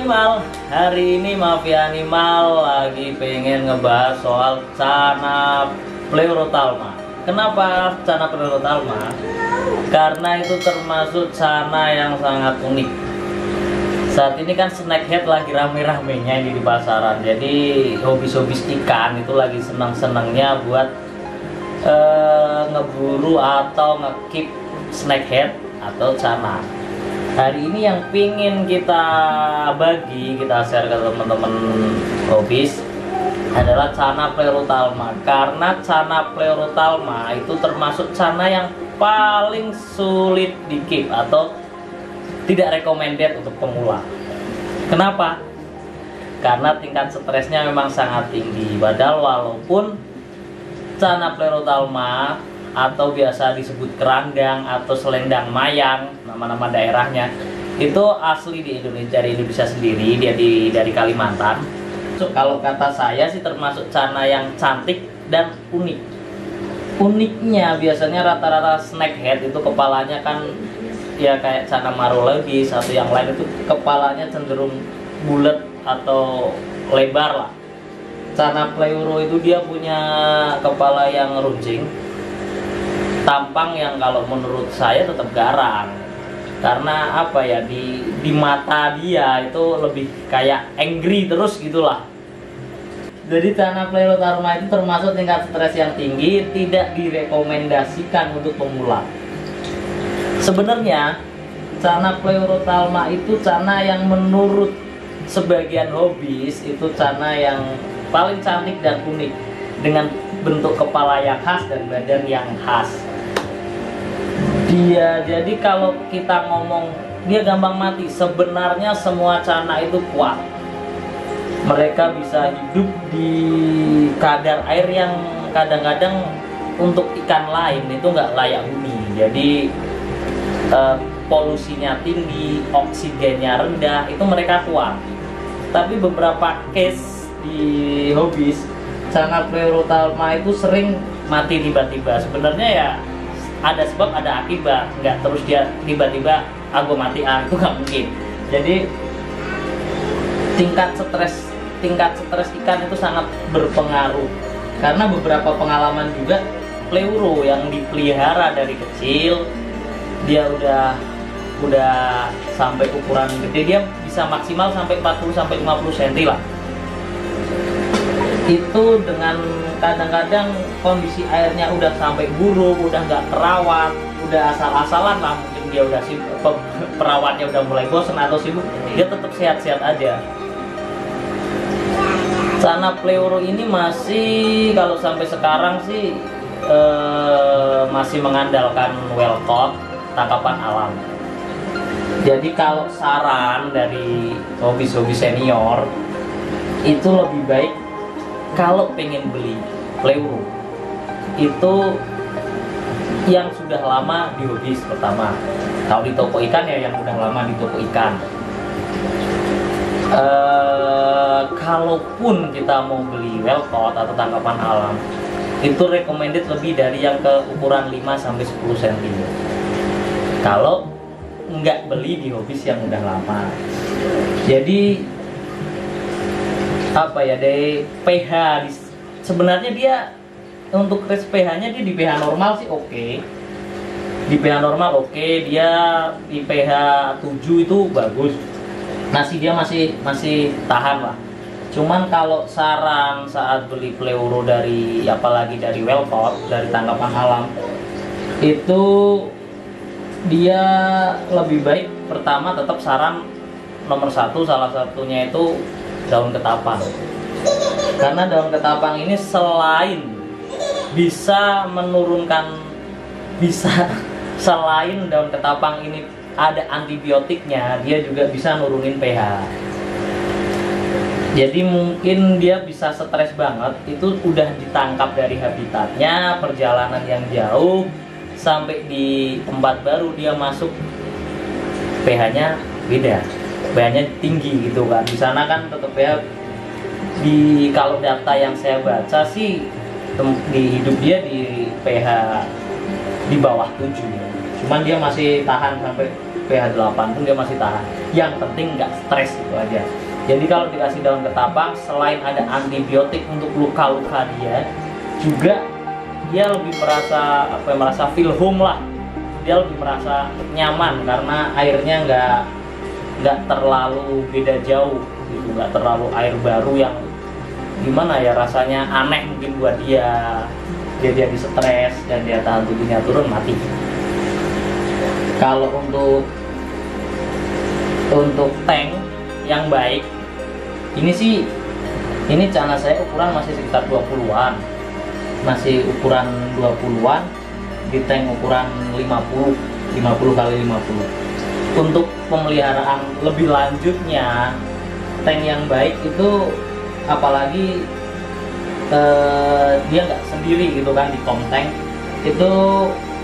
Animal. Hari ini Mafia Animal lagi pengen ngebahas soal Channa Pleurotalma. Kenapa Channa Pleurotalma? Karena itu termasuk Channa yang sangat unik. Saat ini kan snackhead lagi rame-ramenya ini di pasaran. Jadi hobis-hobis ikan itu lagi senang-senangnya buat ngeburu atau ngekeep snackhead atau Channa. Hari ini yang pingin kita share ke teman-teman hobis adalah Channa Pleurotalma. Karena Channa Pleurotalma itu termasuk Channa yang paling sulit di keep atau tidak recommended untuk pemula. Kenapa? Karena tingkat stresnya memang sangat tinggi. Padahal walaupun Channa Pleurotalma atau biasa disebut keranggang atau selendang mayang, nama-nama daerahnya, itu asli di Indonesia, dari Indonesia sendiri, dia dari Kalimantan. So, kalau kata saya sih termasuk Channa yang cantik dan unik. Uniknya biasanya rata-rata snackhead itu kepalanya kan ya kayak Channa marologis atau yang lain itu kepalanya cenderung bulat atau lebar lah. Channa Pleuro itu dia punya kepala yang runcing, tampang yang kalau menurut saya tetap garang. Karena apa ya, di mata dia itu lebih kayak angry terus gitulah. Jadi Channa Pleurotalma itu termasuk tingkat stres yang tinggi, tidak direkomendasikan untuk pemula. Sebenarnya Channa Pleurotalma itu Channa yang menurut sebagian hobis itu Channa yang paling cantik dan unik, dengan bentuk kepala yang khas dan badan yang khas. Dia, jadi kalau kita ngomong dia gampang mati, sebenarnya semua Channa itu kuat. Mereka bisa hidup di kadar air yang kadang-kadang untuk ikan lain itu nggak layak huni. Jadi polusinya tinggi, oksigennya rendah, itu mereka kuat. Tapi beberapa case di hobis Channa Pleurotalma itu sering mati tiba-tiba. Sebenarnya ya ada sebab ada akibat, nggak terus dia tiba-tiba aku mati, itu nggak mungkin. Jadi tingkat stres ikan itu sangat berpengaruh, karena beberapa pengalaman juga pleuro yang dipelihara dari kecil dia udah sampai ukuran gede, dia bisa maksimal sampai 40-50 cm lah. Itu dengan kadang-kadang kondisi airnya udah sampai buruk, udah nggak terawat, udah asal-asalan lah, mungkin dia udah sibuk, perawatnya udah mulai bosan atau sibuk, dia tetap sehat-sehat aja. Channa Pleuro ini masih, kalau sampai sekarang sih masih mengandalkan well caught, tangkapan alam. Jadi kalau saran dari hobis-hobis senior itu lebih baik kalau pengen beli pleuro itu yang sudah lama di hobis pertama. Kalau di toko ikan ya yang udah lama di toko ikan. Kalaupun kita mau beli well caught atau tangkapan alam, itu recommended lebih dari yang ke ukuran 5-10 cm. Kalau nggak beli di hobis yang udah lama. Jadi apa ya, dari pH sebenarnya dia untuk range pH-nya dia di pH normal sih oke. Di pH normal oke, dia di pH 7 itu bagus. Dia masih tahan lah. Cuman kalau saran saat beli pleuro dari, apalagi dari well caught, dari tangkapan alam, itu dia lebih baik pertama tetap saran nomor 1, salah satunya itu daun ketapang. Karena daun ketapang ini selain bisa menurunkan, selain daun ketapang ini ada antibiotiknya, dia juga bisa nurunin pH. Jadi mungkin dia bisa stres banget, itu udah ditangkap dari habitatnya, perjalanan yang jauh sampai di tempat baru, dia masuk pH-nya beda, pH-nya tinggi gitu kan. Di sana kan tetap ya, kalau data yang saya baca sih di hidup dia di pH di bawah 7. Cuman dia masih tahan sampai pH 8 pun dia masih tahan. Yang penting nggak stres, itu aja. Jadi kalau dikasih daun ketapang, selain ada antibiotik untuk luka-luka dia, juga dia lebih merasa merasa feel home lah. Dia lebih merasa nyaman karena airnya nggak terlalu beda jauh gitu, nggak terlalu air baru yang gimana ya, rasanya aneh mungkin buat dia jadi stres dan dia tahan tubuhnya turun, mati. Kalau untuk tank yang baik, ini cana saya ukuran masih sekitar 20-an, masih ukuran 20-an di tank ukuran 50 kali 50. Untuk pemeliharaan lebih lanjutnya, tank yang baik itu apalagi dia nggak sendiri gitu kan, di tank itu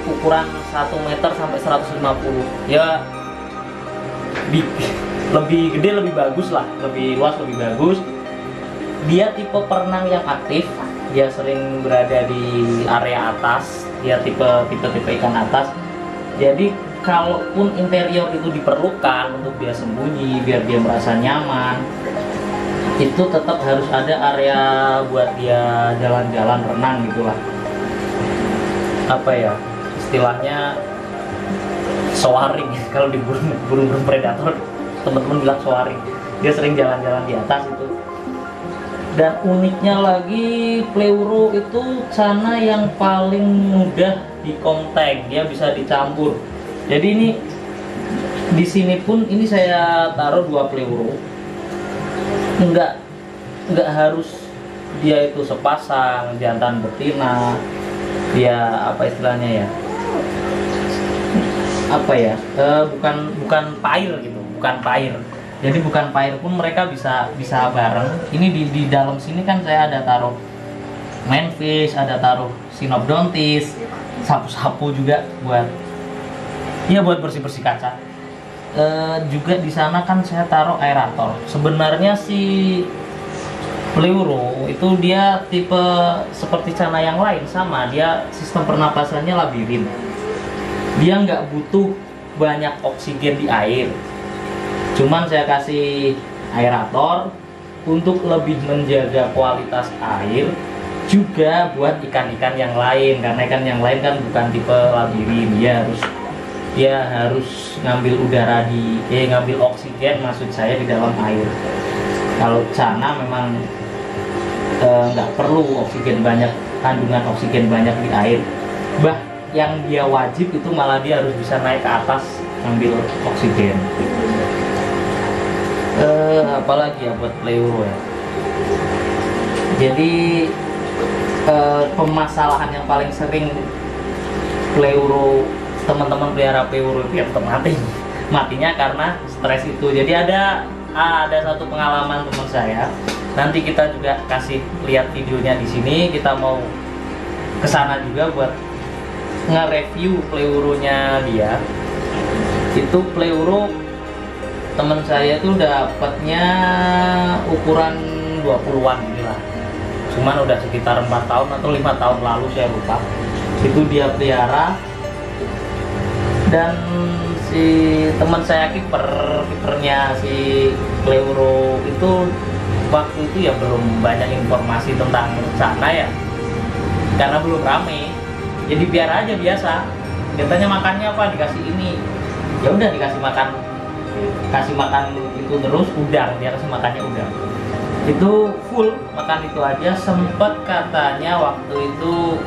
ukuran 1 meter sampai 150 ya, lebih gede lebih bagus lah, lebih luas lebih bagus. Dia tipe perenang yang aktif, dia sering berada di area atas, dia tipe ikan atas. Jadi kalaupun interior itu diperlukan untuk dia sembunyi biar dia merasa nyaman, itu tetap harus ada area buat dia jalan-jalan renang gitulah. Apa ya istilahnya, soaring kalau di burung predator, teman-teman bilang soaring. Dia sering jalan-jalan di atas itu. Dan uniknya lagi, Pleuro itu cana yang paling mudah di kontek, dia bisa dicampur. Jadi ini di sini pun ini saya taruh 2 Pleuro. Enggak harus dia itu sepasang, jantan betina. Dia apa istilahnya ya? Bukan pair gitu, bukan pair. Jadi bukan pair pun mereka bisa bareng. Ini di dalam sini kan saya ada taruh manfish, ada taruh Sinopdontis, sapu-sapu juga buat bersih-bersih kaca. Juga di sana kan saya taruh aerator. Sebenarnya si Pleuro itu dia tipe seperti cana yang lain, sama dia sistem pernapasannya labirin. Dia nggak butuh banyak oksigen di air. Cuman saya kasih aerator untuk lebih menjaga kualitas air, juga buat ikan-ikan yang lain, karena ikan yang lain kan bukan tipe labirin, dia harus ngambil udara ngambil oksigen maksud saya di dalam air. Kalau cana memang nggak perlu oksigen banyak, kandungan oksigen banyak di air. Yang dia wajib itu malah dia harus bisa naik ke atas ngambil oksigen. Apalagi ya buat Pleuro ya. Jadi permasalahan yang paling sering Pleuro, teman-teman pelihara Pleuro itu ya tetap matinya karena stres itu. Jadi ada satu pengalaman teman saya. Nanti kita juga kasih lihat videonya di sini. Kita mau kesana juga buat nge-review Pleuronya dia. Itu Pleuro teman saya itu dapatnya ukuran 20-an inilah. Cuman udah sekitar 4 tahun atau 5 tahun lalu, saya lupa. Itu dia pelihara. Dan si teman saya kipernya si Pleuro itu waktu itu ya belum banyak informasi tentang cana ya, karena belum rame. Jadi biar aja biasa. Katanya makannya apa, dikasih ini. Ya udah dikasih makan itu terus, udang, dia kasih makannya udang. Itu full makan itu aja. Sempet katanya waktu itu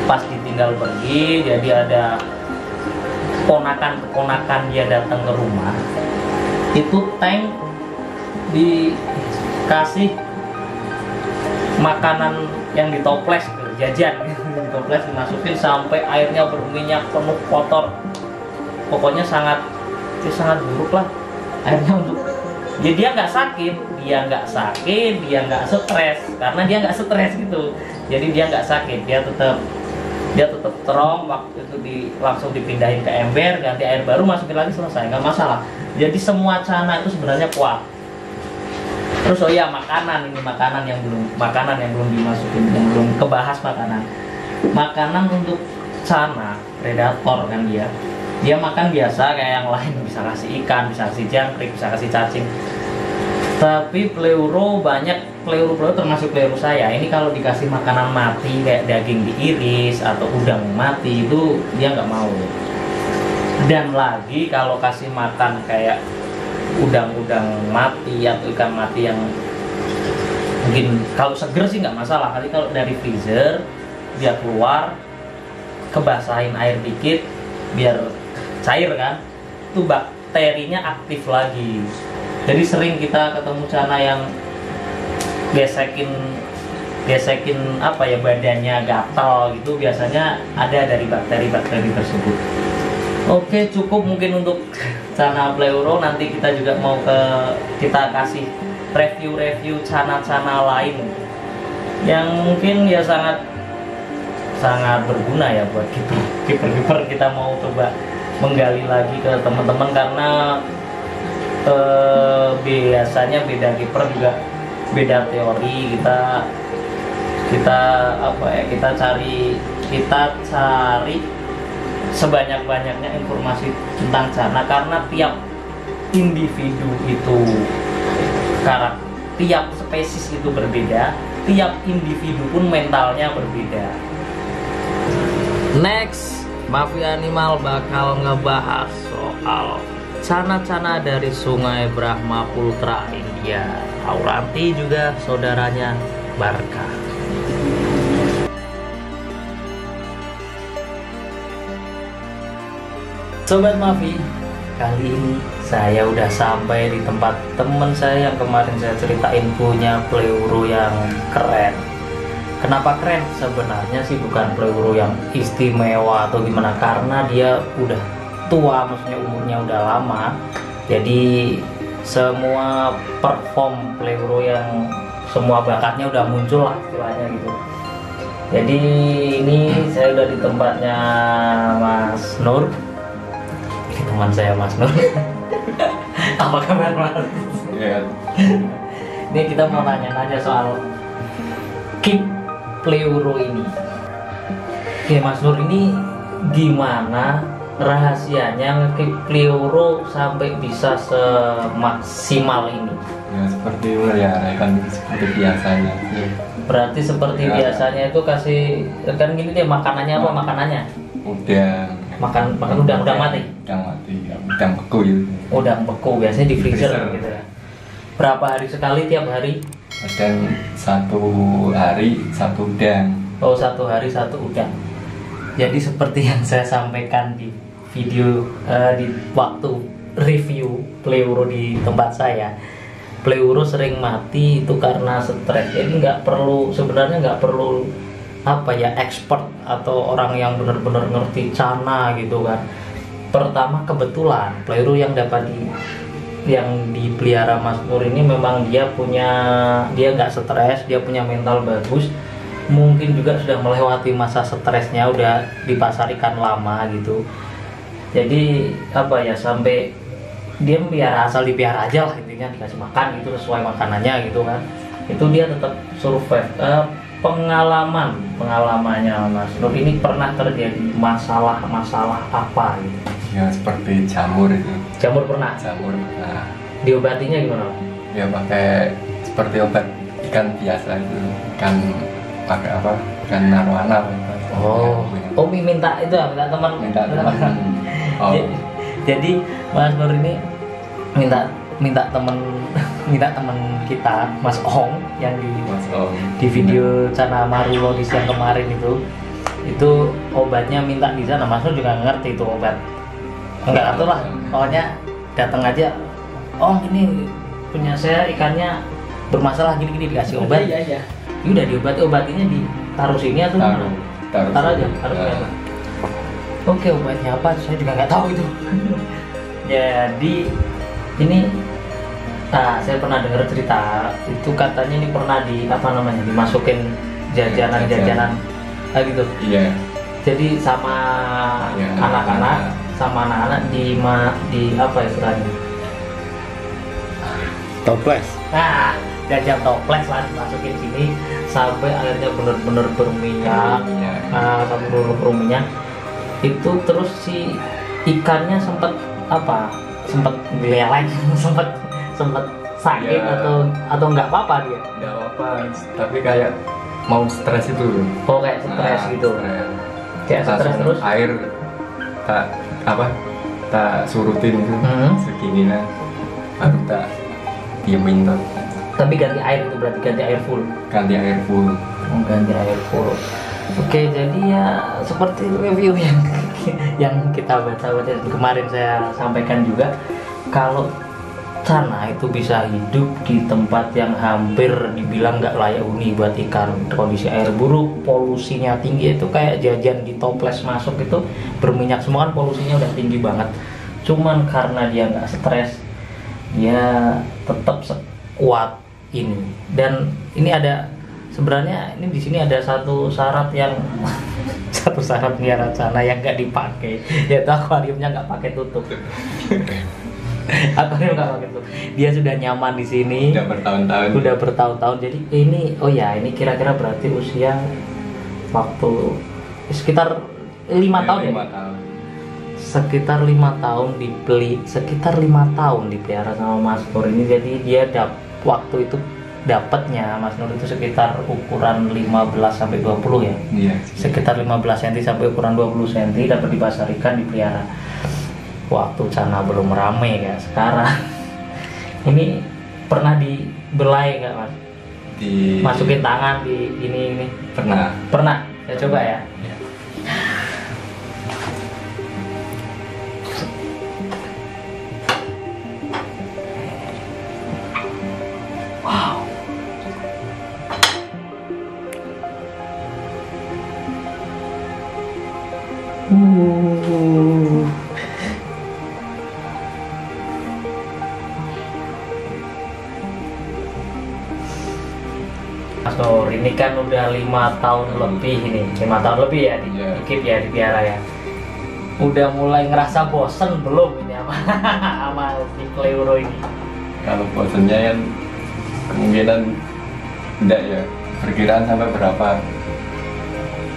pas ditinggal pergi, jadi ada keponakan dia datang ke rumah. Itu tank dikasih makanan yang ditoples gitu, jajan ditoples, dimasukin sampai airnya berminyak, penuh kotor. Pokoknya sangat buruk lah airnya. Untuk dia nggak sakit, dia nggak stres, karena dia nggak stres gitu. Jadi dia nggak sakit, dia tetap strong. Waktu itu langsung dipindahin ke ember, ganti air baru, masukin lagi, selesai, nggak masalah. Jadi semua cana itu sebenarnya kuat. Terus makanan yang belum dimasukin, yang belum kebahas makanan untuk cana predator kan dia. Dia makan biasa kayak yang lain, bisa kasih ikan, bisa kasih jangkrik, bisa kasih cacing. Tapi Pleuro banyak, Pleuro termasuk Pleuro saya. Ini kalau dikasih makanan mati kayak daging diiris atau udang mati itu dia nggak mau. Dan lagi kalau kasih makan kayak udang-udang mati atau ikan mati yang mungkin kalau seger sih nggak masalah, kali kalau dari freezer dia keluar kebasahin air dikit biar cair kan, itu bakterinya aktif lagi. Jadi sering kita ketemu cana yang gesekin apa ya, badannya gatal gitu, biasanya ada dari bakteri-bakteri tersebut. Oke, cukup mungkin untuk cana Pleuro. Nanti kita juga mau kita kasih review cana-cana lain yang mungkin ya sangat berguna ya buat kiper. Kita mau coba menggali lagi ke teman-teman karena biasanya beda kiper juga beda teori. Kita apa ya, kita cari sebanyak-banyaknya informasi tentang cana karena tiap individu itu tiap spesies itu berbeda, tiap individu pun mentalnya berbeda. Next, Mafia Animal bakal ngebahas soal cana-cana dari Sungai Brahmaputra India. Auranti juga saudaranya Barka. Sobat Mafi, kali ini saya udah sampai di tempat teman saya yang kemarin saya ceritain punya Pleuro yang keren. Kenapa keren? Sebenarnya sih bukan Pleuro yang istimewa atau gimana, karena dia udah tua, maksudnya umurnya udah lama. Jadi semua perform Pleuro yang semua bakatnya udah muncul lah istilahnya gitu. Jadi ini saya udah di tempatnya Mas Nur. Teman saya Mas Nur. Apa kabar Mas? Yeah. Ini kita mau nanya-nanya soal keep Pleuro ini. Oke Mas Nur, ini gimana rahasianya nge-keep Pleuro sampai bisa semaksimal ini? Ya seperti melihara kan seperti biasanya. Berarti seperti Ya. biasanya itu kasih kan gini deh, makanannya apa makanannya? Udang Makan udang mati. Ya, udang beku gitu. Udang beku biasanya di freezer Freezer. gitu ya. Berapa hari sekali, tiap hari? Dan satu hari satu udang. Oh, satu hari satu udang. Jadi seperti yang saya sampaikan di video di waktu review Pleuro di tempat saya, Pleuro sering mati itu karena stres. Jadi sebenarnya nggak perlu apa ya, expert atau orang yang benar-benar ngerti cana gitu kan. Pertama, kebetulan Pleuro yang dipelihara Mas Nur ini memang dia nggak stres, dia punya mental bagus. Mungkin juga sudah melewati masa stresnya, udah di pasar ikan lama gitu. Jadi apa ya, sampai dia melihara, asal dipelihara aja lah intinya, dikasih makan gitu sesuai makanannya gitu kan, itu dia tetap survive. Pengalamannya Mas Nur ini pernah terjadi masalah apa gitu? Ya seperti jamur itu. Jamur pernah? Jamur. Nah, Diobatinya gimana? ya pakai seperti obat ikan biasa itu. Ikan pakai apa? Ikan arwana. Oh, minta teman. Minta teman. Oh. Jadi Mas Nur ini minta teman kita Mas Ong yang di video Cana Marulo di siang kemarin itu obatnya minta di sana. Mas Nur juga nggak ngerti itu obat, nggak atur lah, pokoknya datang aja, oh ini punya saya ikannya bermasalah gini dikasih obat. Iya. Udah diobatinya ditaruh sini atau taruh aja. Oke, obatnya apa? Saya juga nggak tahu itu. Jadi ini, saya pernah dengar cerita itu, katanya ini pernah dimasukin jajanan gitu. Iya. Jadi sama anak-anak di apa istilahnya? Toples. Nah, jajan toples lah dimasukin sini sampai akhirnya bener-bener berminyak. Sampai bener-bener berminyak. Itu terus si ikannya sempat apa? Sempat geleleng, sempat sakit Ya. atau nggak apa-apa dia? Nggak apa-apa, tapi kayak mau stres itu. Oh kayak stres gitu. Stres. Kayak stres Langsung terus. air tak apa? Tak surutin itu segini lah, baru tak diemin tuh. Tapi ganti air itu berarti ganti air full. Ganti air full. Oh, ganti air full. Oke, jadi ya seperti review yang kita baca kemarin saya sampaikan juga, kalau Cana itu bisa hidup di tempat yang hampir dibilang nggak layak huni buat ikan. Kondisi air buruk, polusinya tinggi, itu kayak jajan di toples masuk itu berminyak semua, kan polusinya udah tinggi banget. Cuman karena dia nggak stres, dia tetap sekuat ini. Dan ini ada sebenarnya ini di sini ada satu syarat yang satu syarat biar Cana yang nggak dipakai, yaitu akuariumnya nggak pakai tutup. Akuarium nggak pakai tutup. Dia sudah nyaman di sini. Udah bertahun-tahun. Udah bertahun-tahun. Jadi ini, oh ya, ini kira-kira berarti usia waktu sekitar 5 tahun ya. 5 tahun. Sekitar 5 tahun sekitar 5 tahun dipelihara sama Mas Nur ini. Jadi dia waktu itu dapatnya Mas Nur itu sekitar ukuran 15 sampai 20 ya. Iya. Sekitar 15 cm sampai ukuran 20 cm dapat di pasar ikan dipelihara. Waktu Cana belum rame kayak sekarang. Ini pernah dibelai nggak Mas? Masukin tangan di ini. Pernah. Pernah. Ya coba ya. Wow. Mas Nur, ini kan udah 5 tahun lebih ini, 5 tahun lebih ya Iya. dikip ya dipelihara ya. Udah mulai ngerasa bosen belum ini sama si Kleuro ini? Kalau bosennya kan kemungkinan enggak ya. Perkiraan sampai berapa?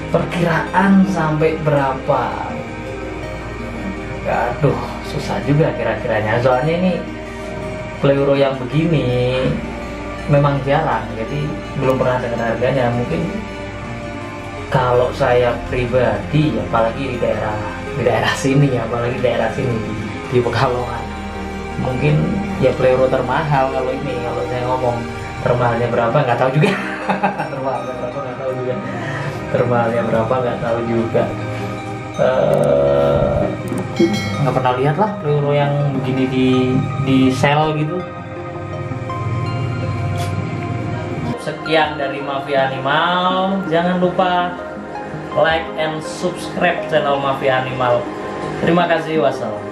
Perkiraan sampai berapa? Aduh, susah juga kira-kiranya. Soalnya ini Kleuro yang begini memang jarang, jadi belum pernah dengar harganya. Mungkin kalau saya pribadi, apalagi di daerah sini, apalagi daerah sini di Pekalongan, mungkin ya Kleuro termahal kalau ini. Kalau saya ngomong termahalnya berapa nggak tahu juga. Termahalnya berapa nggak tahu juga. Termahalnya berapa nggak tahu juga. Nggak pernah lihat lah Kleuro yang begini di sel gitu. Sekian dari Mafia Animal. Jangan lupa like and subscribe channel Mafia Animal. Terima kasih, wassalam.